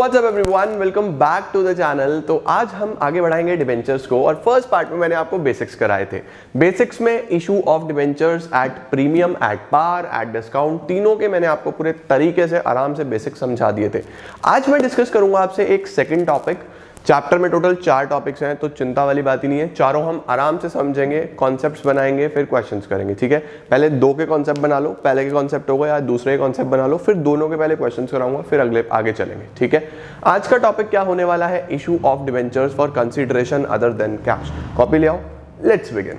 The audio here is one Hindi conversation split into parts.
What's up everyone, welcome back to the channel. तो आज हम आगे बढ़ाएंगे डिबेंचर्स को और फर्स्ट पार्ट में मैंने आपको बेसिक्स कराए थे। बेसिक्स में issue of debentures at premium, at par, at discount, तीनों के मैंने आपको पूरे तरीके से आराम से बेसिक्स समझा दिए थे। आज मैं डिस्कस करूंगा आपसे एक सेकंड टॉपिक। चैप्टर में टोटल 4 टॉपिक्स हैं, तो चिंता वाली बात ही नहीं है। चारों हम आराम से समझेंगे, कॉन्सेप्ट्स बनाएंगे, फिर क्वेश्चंस करेंगे। ठीक है, पहले 2 के कॉन्सेप्ट बना लो, पहले के कॉन्सेप्ट हो गए या दूसरे के कॉन्सेप्ट बना लो, फिर दोनों के पहले क्वेश्चंस कराऊंगा, फिर अगले आगे चलेंगे। ठीक है, आज का टॉपिक क्या होने वाला है? Issue of debentures for consideration other than cash. Copy ले आओ, लेट्स बिगिन।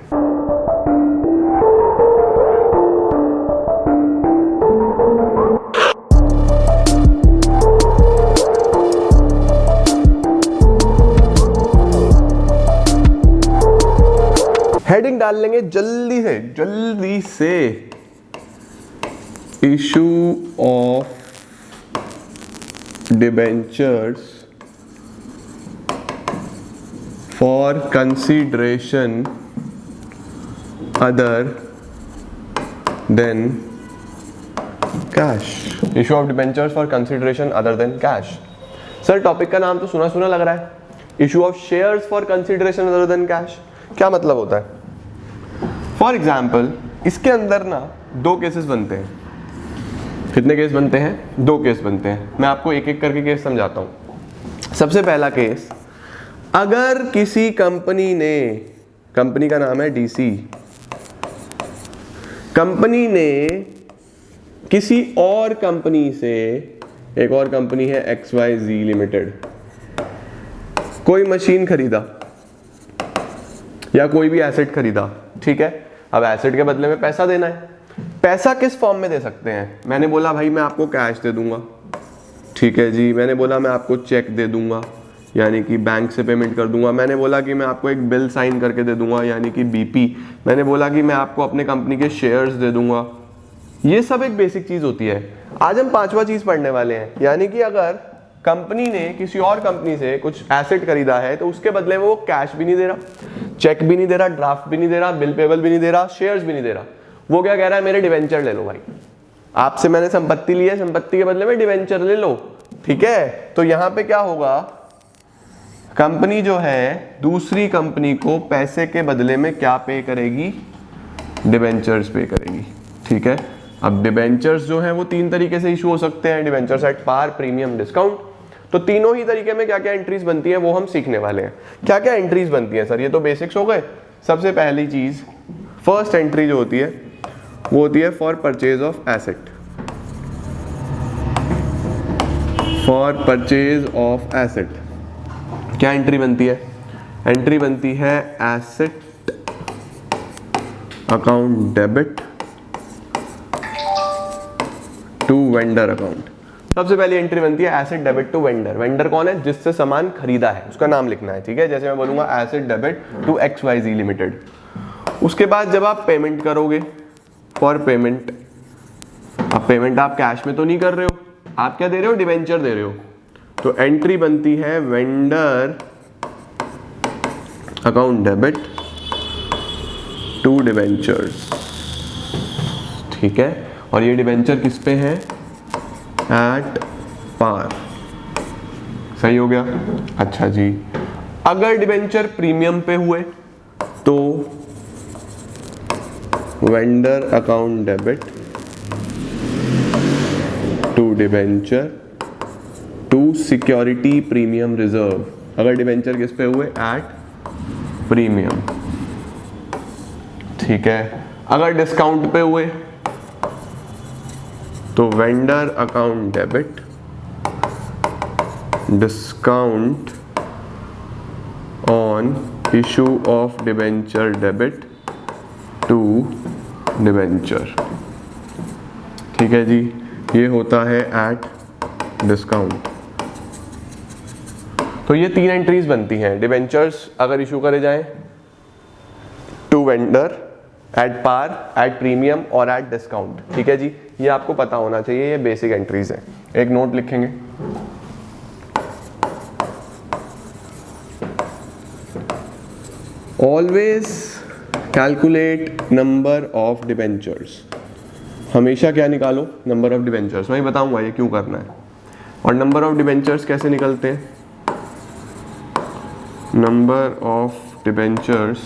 हेडिंग डाल लेंगे जल्दी से issue of debentures for consideration other than cash. Issue of debentures for consideration other than cash. Sir topic का नाम तो सुना सुना लग रहा है। Issue of shares for consideration other than cash, क्या मतलब होता है? फॉर एग्जाम्पल, इसके अंदर ना 2 केसेस बनते हैं। कितने केस बनते हैं? 2 केस बनते हैं। मैं आपको एक एक करके केस समझाता हूं। सबसे पहला केस, अगर किसी कंपनी ने, कंपनी का नाम है डीसी, कंपनी ने किसी और कंपनी से, एक और कंपनी है XYZ लिमिटेड, कोई मशीन खरीदा या कोई भी एसेट खरीदा। ठीक है, अब एसेट के बदले में पैसा देना है। पैसा किस फॉर्म में दे सकते हैं? मैंने बोला भाई मैं आपको कैश दे दूंगा, ठीक है जी। मैंने बोला मैं आपको चेक दे दूंगा, यानी कि बैंक से पेमेंट कर दूंगा। मैंने बोला कि मैं आपको एक बिल साइन करके दे दूंगा, यानी कि बीपी। मैंने बोला कि मैं आपको अपने कंपनी के शेयर्स दे दूंगा। ये सब एक बेसिक चीज होती है। आज हम 5वां चीज पढ़ने वाले हैं, यानी कि अगर कंपनी ने किसी और कंपनी से कुछ एसेट खरीदा है तो उसके बदले में वो कैश भी नहीं दे रहा, चेक भी नहीं दे रहा, ड्राफ्ट भी नहीं दे रहा, बिल पेबल भी नहीं दे रहा, शेयर्स भी नहीं दे रहा। वो क्या कह रहा है? मेरे डिवेंचर ले लो भाई, आपसे मैंने संपत्ति ली है, संपत्ति के बदले में डिवेंचर ले लो। ठीक है, तो यहां पे क्या होगा? कंपनी जो है दूसरी कंपनी को पैसे के बदले में क्या पे करेगी? डिवेंचर्स पे करेगी। ठीक है, अब डिवेंचर्स जो है वो 3 तरीके से इशू हो सकते हैं। Debentures at par, premium, discount. तो तीनों ही तरीके में क्या क्या एंट्रीज बनती है वो हम सीखने वाले हैं। क्या क्या एंट्रीज बनती है सर? ये तो बेसिक्स हो गए। सबसे पहली चीज, फर्स्ट एंट्री जो होती है वो होती है for purchase of asset. For purchase of asset क्या एंट्री बनती है? एंट्री बनती है asset account debit to vendor account. सबसे पहली एंट्री बनती है asset debit to vendor. Vendor कौन है? जिससे सामान खरीदा है, उसका नाम लिखना है। ठीक है, जैसे मैं बोलूंगा asset debit to XYZ limited. उसके बाद जब आप पेमेंट करोगे, फॉर पेमेंट, अब पेमेंट आप कैश में तो नहीं कर रहे हो, आप क्या दे रहे हो? डिवेंचर दे रहे हो। तो एंट्री बनती है vendor account debit to debentures. ठीक है, और ये डिवेंचर किस पे है? At par. सही हो गया? अच्छा जी, अगर डिवेंचर प्रीमियम पे हुए तो vendor account debit to debenture to security premium reserve. अगर डिवेंचर किस पे हुए? At premium. ठीक है, अगर डिस्काउंट पे हुए तो vendor account debit discount on issue of debenture debit to debenture. ठीक है जी, ये होता है एट डिस्काउंट। तो ये 3 एंट्रीज बनती हैं। डिवेंचर्स अगर इशू करे जाएं to vendor, at par, at premium और एट डिस्काउंट। ठीक है जी, ये आपको पता होना चाहिए। ये बेसिक एंट्रीज हैं। एक नोट लिखेंगे, always calculate number of debentures. हमेशा क्या निकालो? Number of debentures. मैं बताऊंगा ये क्यों करना है। और नंबर ऑफ डिबेंचर्स कैसे निकलते हैं? Number of debentures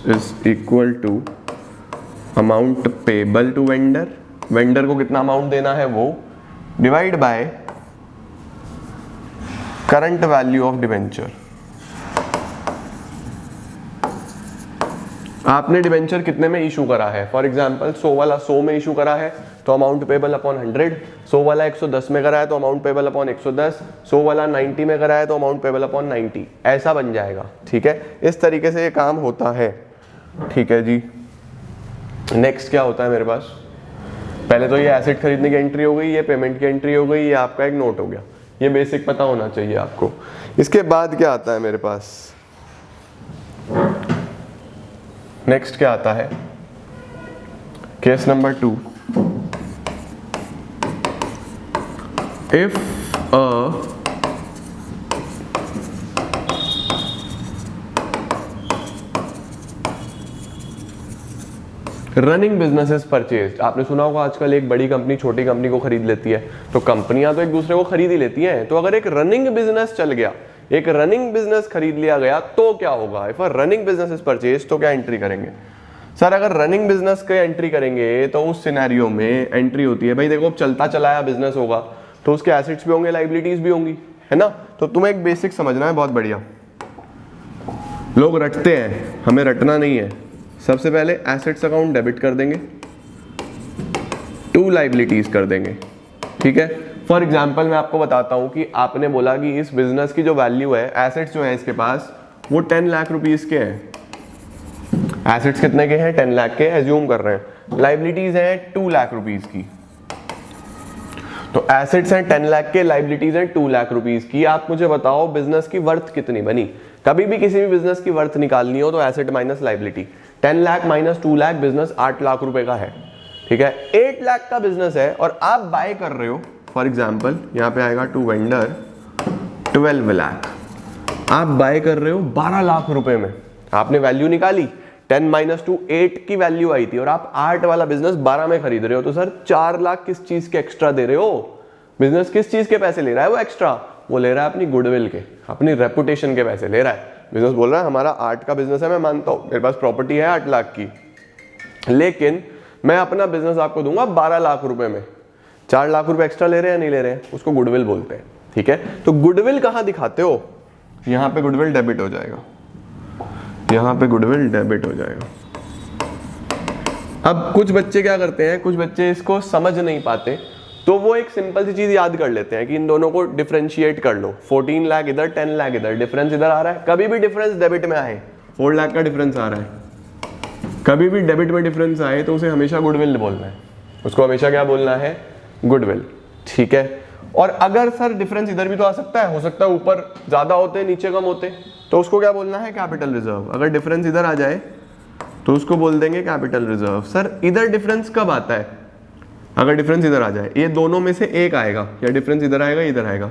is equal to amount payable to vendor, vendor को कितना अमाउंट देना है वो, divide by current value of debenture. आपने डिबेंचर कितने में इशू करा है? फॉर एग्जांपल 100 वाला 100 में इशू करा है तो अमाउंट पेबल अपॉन 100, 100 वाला 110 में करा है तो अमाउंट पेबल अपॉन 110, 100 वाला 90 में करा है तो अमाउंट पेबल अपॉन 90, ऐसा बन जाएगा। ठीक है, इस तरीके से ये काम होता है। ठीक है जी, नेक्स्ट क्या होता है मेरे पास? पहले तो ये एसेट खरीदने की एंट्री हो गई, ये पेमेंट की एंट्री हो गई, ये आपका एक नोट हो गया, ये बेसिक पता होना चाहिए आपको। इसके बाद क्या आता है मेरे पास? नेक्स्ट क्या आता है? Case number 2, if a running business is purchased. आपने सुना होगा आजकल एक बड़ी कंपनी छोटी कंपनी को खरीद लेती है, तो कंपनियां तो एक दूसरे को खरीद ही लेती हैं। तो अगर एक रनिंग बिजनेस चल गया, एक रनिंग बिजनेस खरीद लिया गया तो क्या होगा? If a running business is purchased तो क्या एंट्री करेंगे? सर अगर रनिंग बिजनेस का एंट्री करेंगे तो उस सिनेरियो में एंट्री होती है, भाई देखो चलता चलाया बिजनेस होगा तो उसके एसेट्स भी होंगे, लाइबिलिटीज भी होंगी, है ना। तो तुम्हें एक बेसिक समझना है, बहुत बढ़िया। लोग रटते हैं, हमें रटना नहीं है। सबसे पहले एसेट्स अकाउंट डेबिट कर देंगे, टू लाइबिलिटीज कर देंगे। ठीक है, फॉर एग्जाम्पल मैं आपको बताता हूं कि आपने बोला कि इस बिजनेस की जो वैल्यू है, एसेट्स जो है इसके पास वो 10 लाख रुपीज के हैं। एसेट्स कितने के हैं? 10 लाख के एज्यूम कर रहे हैं। लाइबिलिटीज हैं 2 लाख रुपीज की। तो एसेट्स हैं 10 लाख के, लाइबिलिटीज हैं 2 लाख रुपीज की। आप मुझे बताओ बिजनेस की वर्थ कितनी बनी? कभी भी किसी भी बिजनेस की वर्थ निकालनी हो तो asset minus liability, 10 lakh minus 2 lakh, business 8 lakh रुपए का है। ठीक है, 8 लाख का बिजनेस है और आप बाय कर रहे हो, फॉर एग्जाम्पल यहाँ पे आएगा टू वेंडर 12 लाख, आप बाय कर रहे हो 12 लाख रुपए में। आपने वैल्यू निकाली, 10 माइनस 2 8 की वैल्यू आई थी और आप 8 वाला बिजनेस 12 में खरीद रहे हो। तो सर 4 लाख किस चीज के एक्स्ट्रा दे रहे हो? बिजनेस किस चीज के पैसे ले रहा है वो एक्स्ट्रा? वो ले रहा है अपनी गुडविल के, अपनी रेपुटेशन के पैसे ले रहा है। बिजनेस बोल रहा है हमारा 8 का बिजनेस है, मैं मानता हूं मेरे पास प्रॉपर्टी है 8 लाख की, लेकिन मैं अपना बिजनेस आपको दूंगा 12 लाख रुपए में। 4 लाख रुपए एक्स्ट्रा ले रहे हैं, नहीं ले रहे हैं, उसको गुडविल बोलते हैं। ठीक है, तो गुडविल कहां दिखाते हो? यहां पे गुडविल डेबिट हो जाएगा, यहां पे गुडविल डेबिट हो जाएगा। अब कुछ बच्चे क्या करते हैं, कुछ बच्चे इसको समझ नहीं पाते, तो वो एक सिंपल सी चीज याद कर लेते हैं कि इन दोनों को डिफरेंशिएट कर लो। 14 लाख इधर, 10 लाख इधर, डिफरेंस इधर आ रहा है। कभी भी डिफरेंस डेबिट में आए, 4 लाख का डिफरेंस आ रहा है, कभी भी डेबिट में डिफरेंस आए तो उसे हमेशा गुडविल बोलना है, उसको हमेशा क्या बोलना है? गुडविल। ठीक है, और अगर सर डिफरेंस इधर भी तो आ सकता है, हो सकता है ऊपर ज्यादा होते नीचे कम होते, तो उसको क्या बोलना है? Capital reserve. अगर डिफरेंस इधर आ जाए तो उसको बोल देंगे कैपिटल रिजर्व। सर इधर डिफरेंस कब आता है? अगर डिफरेंस इधर आ जाए, ये दोनों में से एक आएगा, या डिफरेंस इधर आएगा इधर आएगा।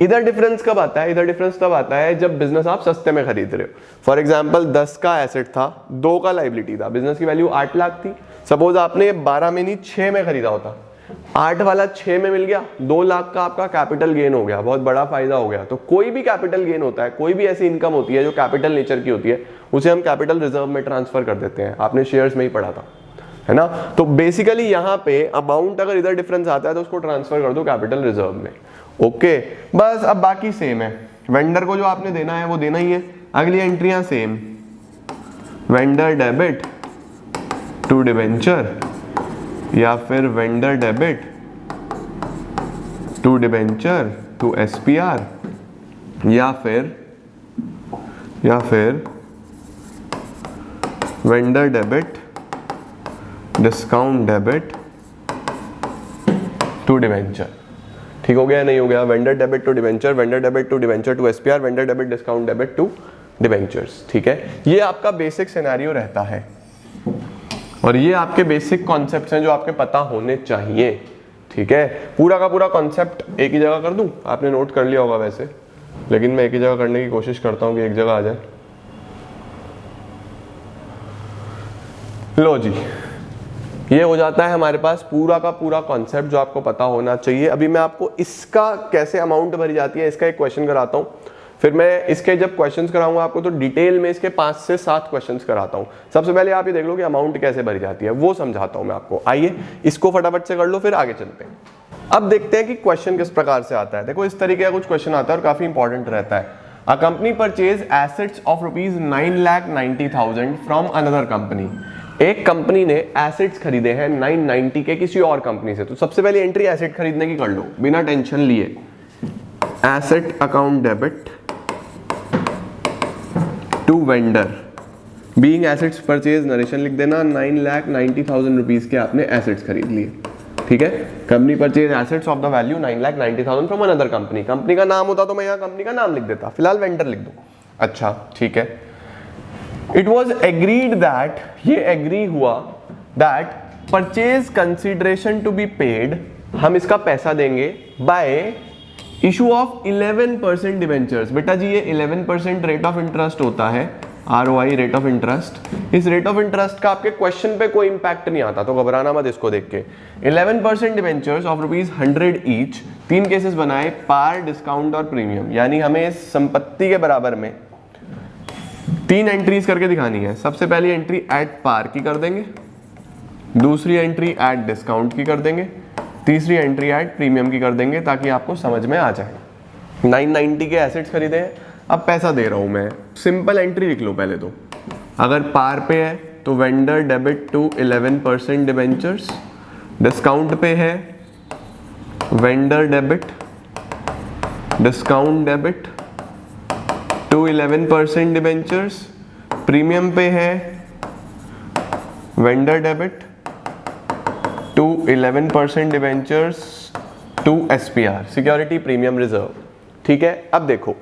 इधर डिफरेंस कब आता है? इधर डिफरेंस तब आता है जब बिजनेस आप सस्ते में खरीद रहे हो। फॉर एग्जांपल 10 का एसेट था, 2 का लाइबिलिटी था, बिजनेस की वैल्यू 8 लाख थी। सपोज आपने 12 में नहीं 6 में खरीदा होता, 8 वाला 6 में मिल गया, 2 लाख का आपका कैपिटल गेन हो गया, बहुत बड़ा फायदा हो गया। तो कोई भी कैपिटल गेन होता है, कोई भी ऐसी इनकम होती है जो कैपिटल नेचर की होती है, उसे हम कैपिटल रिजर्व में ट्रांसफर कर देते हैं। आपने शेयर्स में ही पढ़ा था, है ना। तो बेसिकली यहाँ पे अमाउंट अगर इधर डिफरेंस आता है तो उसको ट्रांसफर कर दो कैपिटल रिजर्व में। ओके, बस अब बाकी सेम है। वेंडर को जो आपने देना है वो देना ही है। अगली एंट्रियां same, vendor debit to debenture, या फिर vendor debit to debenture to SPR, या फिर vendor debit discount debit to debenture. ठीक हो गया, नहीं हो गया? Vendor debit to debenture, vendor debit to debenture to SPR, vendor debit discount debit to debentures. ठीक है, ये आपका बेसिक सिनेरियो रहता है और ये आपके बेसिक कॉन्सेप्ट्स हैं जो आपके पता होने चाहिए। ठीक है, पूरा का पूरा कॉन्सेप्ट एक ही जगह कर दूं, आपने नोट कर लिया होगा वैसे, लेकिन मैं एक ही जगह करने की कोशिश करता हूं कि एक जगह आ जाए। लो जी, ये हो जाता है हमारे पास पूरा का पूरा कॉन्सेप्ट जो आपको पता होना चाहिए। अभी मैं आपको इसका कैसे अमाउंट भरी जाती है इसका एक क्वेश्चन कराता हूँ, फिर मैं इसके जब क्वेश्चंस कराऊंगा आपको तो डिटेल में इसके 5 से 7 क्वेश्चंस कराता हूँ। सबसे पहले आप ये देख लो कि अमाउंट कैसे भरी जाती है, वो समझाता हूँ मैं आपको। आइए इसको फटाफट से कर लो, फिर आगे चलते हैं। अब देखते हैं कि क्वेश्चन किस प्रकार से आता है। देखो इस तरीके का कुछ क्वेश्चन आता है और काफी इंपॉर्टेंट रहता है। A company purchase assets of ₹9,90,000 from another company. एक कंपनी ने एसेट्स खरीदे हैं 990 के किसी और कंपनी से। तो सबसे पहले एंट्री एसेट खरीदने की कर लो बिना टेंशन लिए। Asset account debit to vendor, being assets purchase narration लिख देना। 9,90,000 रुपीज के आपने एसेट्स खरीद लिए, ठीक है। Company purchase assets of the value 9,90,000 from another company. Company का नाम होता तो मैं यहाँ कंपनी का नाम लिख देता, फिलहाल वेंडर लिख दो। अच्छा ठीक है। इट वॉज एग्रीड दैट, ये एग्री हुआ that purchase consideration to be paid, हम इसका पैसा देंगे बाय इशू ऑफ 11% डिवेंचर्स। बेटा जी ये 11% रेट ऑफ इंटरेस्ट होता है, ROI रेट ऑफ इंटरेस्ट। इस रेट ऑफ इंटरेस्ट का आपके क्वेश्चन पे कोई इंपैक्ट नहीं आता, तो घबराना मत इसको देख के। 11% डिवेंचर्स ऑफ ₹100 ईच, 3 केसेस बनाए, पार, डिस्काउंट और प्रीमियम। यानी हमें इस संपत्ति के बराबर में 3 एंट्रीज करके दिखानी है। सबसे पहली एंट्री एट पार की कर देंगे, दूसरी एंट्री एट डिस्काउंट की कर देंगे, तीसरी एंट्री एट प्रीमियम की कर देंगे, ताकि आपको समझ में आ जाए। 990 के एसेट्स खरीदे हैं, अब पैसा दे रहा हूं मैं। सिंपल एंट्री लिख लो पहले तो। अगर पार पे है तो vendor debit to 11% debentures, discount पे है vendor debit discount debit to 11% debentures, premium पे है vendor debit to 11% debentures to SPR, security premium reserve, ठीक है। अब देखो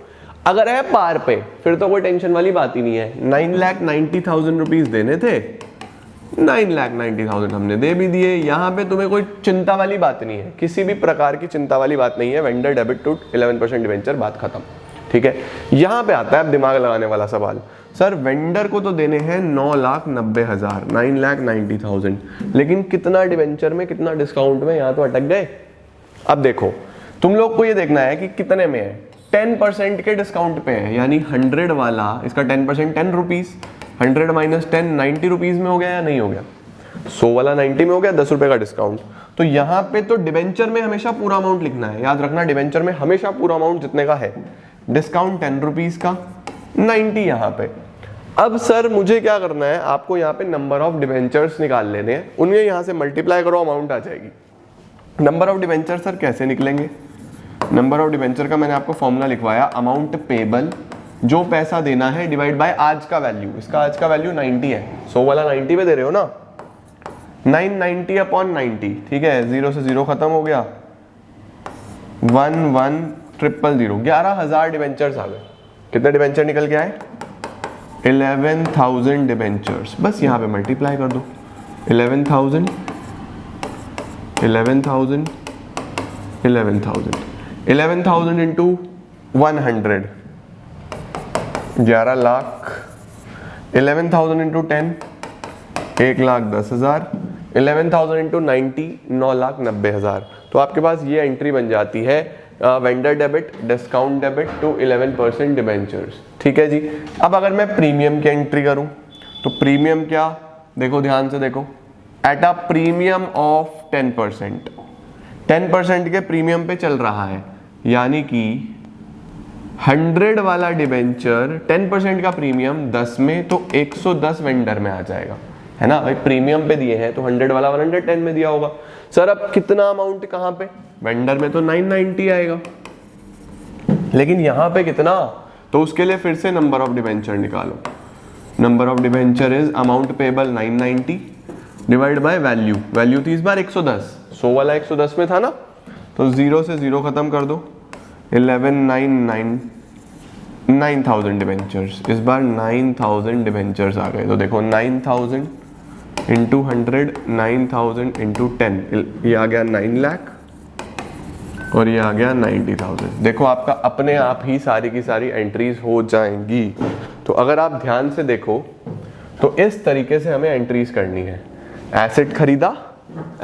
अगर है पार पे फिर तो कोई टेंशन वाली बात ही नहीं है। 9,90,000 रुपीज देने थे, 9,90,000 हमने दे भी दिए। यहाँ पे तुम्हें कोई चिंता वाली बात नहीं है, किसी भी प्रकार की चिंता वाली बात नहीं है। वेंडर डेबिट टू 11% डिवेंचर, बात खत्म, ठीक है। यहाँ पे आता है अब दिमाग लगाने वाला सवाल। सर वेंडर को तो देने हैं 9,90,000, 9,90,000, लेकिन कितना डिवेंचर में कितना डिस्काउंट में, यहाँ तो अटक गए। अब देखो तुम लोग को ये देखना है कि कितने में है। 10% के डिस्काउंट पे है, यानी 100 वाला इसका 10% 10 रुपीज, 100 माइनस 10 90 रुपीज में हो गया या नहीं हो गया। 100 वाला 90 में हो गया, 10 रुपए का डिस्काउंट। तो यहाँ पे तो डिवेंचर में हमेशा पूरा अमाउंट लिखना है, याद रखना डिवेंचर में हमेशा पूरा अमाउंट जितने का है। डिस्काउंट 10 रुपीज का, 90 यहाँ पे। अब सर मुझे क्या करना है, आपको यहाँ पे नंबर ऑफ डिवेंचर्स निकाल लेने हैं, उन्हें यहाँ से मल्टीप्लाई करो, अमाउंट आ जाएगी। नंबर ऑफ डिवेंचर सर कैसे निकलेंगे? नंबर ऑफ डिवेंचर का मैंने आपको फॉर्मूला लिखवाया, अमाउंट पेबल, जो पैसा देना है, डिवाइड बाय आज का वैल्यू। इसका आज का वैल्यू 90 है, 100 वाला 90 पे दे रहे हो ना, 990 अपॉन 90, ठीक है। 0 से 0 खत्म हो गया, 11,000 11,000 डिवेंचर्स आ गए। कितने डिवेंचर निकल के आए? 11,000 डिवेंचर्स। बस यहाँ पे मल्टीप्लाई कर दो, 11,000 11,000 11,000 11,000 इंटू 100, 11 लाख। 11,000 इंटू 10, 1,10,000। 11,000 इंटू 90, 9,90,000। तो आपके पास ये एंट्री बन जाती है, vendor debit discount debit to 11% debentures, ठीक है जी। अब अगर मैं प्रीमियम की एंट्री करूं तो प्रीमियम क्या, देखो ध्यान से देखो, एट अ प्रीमियम ऑफ 10%, 10% के प्रीमियम पे चल रहा है, यानी कि 100 वाला डिवेंचर 10% का प्रीमियम 10 में, तो 110 वेंडर में आ जाएगा, है ना भाई। प्रीमियम पे दिए हैं तो 100 वाला 110 में दिया होगा। सर अब कितना अमाउंट कहाँ पे? वेंडर में तो 990 आएगा, लेकिन यहाँ पे कितना? तो उसके लिए फिर से नंबर ऑफ डिवेंचर निकालो। Number of debenture is amount payable 990 divide by value. Value थी इस बार 110, 100 वाला 110 में था ना, तो 0 से 0 खत्म कर दो, 9,000 डिवेंचर्स। इस बार 9,000 डिवेंचर्स आ गए। तो देखो 9,000 इंटू 100, 9,000 इंटू 10, ये आ गया 9 लाख और ये आ गया 90,000। देखो आपका अपने आप ही सारी की सारी एंट्रीज हो जाएंगी। तो अगर आप ध्यान से देखो तो इस तरीके से हमें एंट्रीज करनी है। एसेट खरीदा,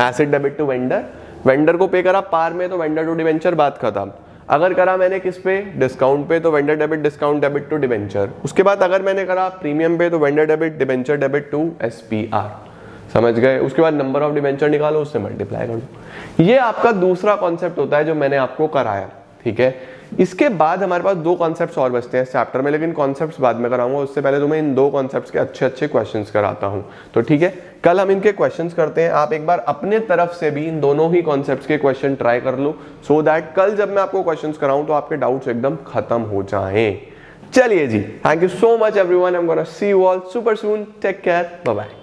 asset debit to vendor, vendor को पे करा पार में तो वेंडर टू डिवेंचर, बात खत्म। अगर करा मैंने किस पे, डिस्काउंट पे, तो vendor debit discount debit to debenture. उसके बाद अगर मैंने करा प्रीमियम पे तो vendor debit debenture debit to SPR, समझ गए। उसके बाद नंबर ऑफ डिवेंचर निकालो, उससे मल्टीप्लाई कर दो। ये आपका दूसरा कॉन्सेप्ट होता है जो मैंने आपको कराया, ठीक है। इसके बाद हमारे पास दो कॉन्सेप्ट्स और बचते हैं इस चैप्टर में, लेकिन कॉन्सेप्ट्स बाद में कराऊंगा, उससे पहले तुम्हें इन दो कॉन्सेप्ट्स के अच्छे अच्छे क्वेश्चंस कराता हूं। तो ठीक है, कल हम इनके क्वेश्चंस करते हैं। आप एक बार अपने तरफ से भी इन दोनों ही कॉन्सेप्ट्स के क्वेश्चन ट्राई कर लो, सो दैट कल जब मैं आपको क्वेश्चंस कराऊं तो आपके डाउट्स एकदम खत्म हो जाएं। चलिए जी, thank you so much everyone, I am gonna see you all super soon, take care, bye bye.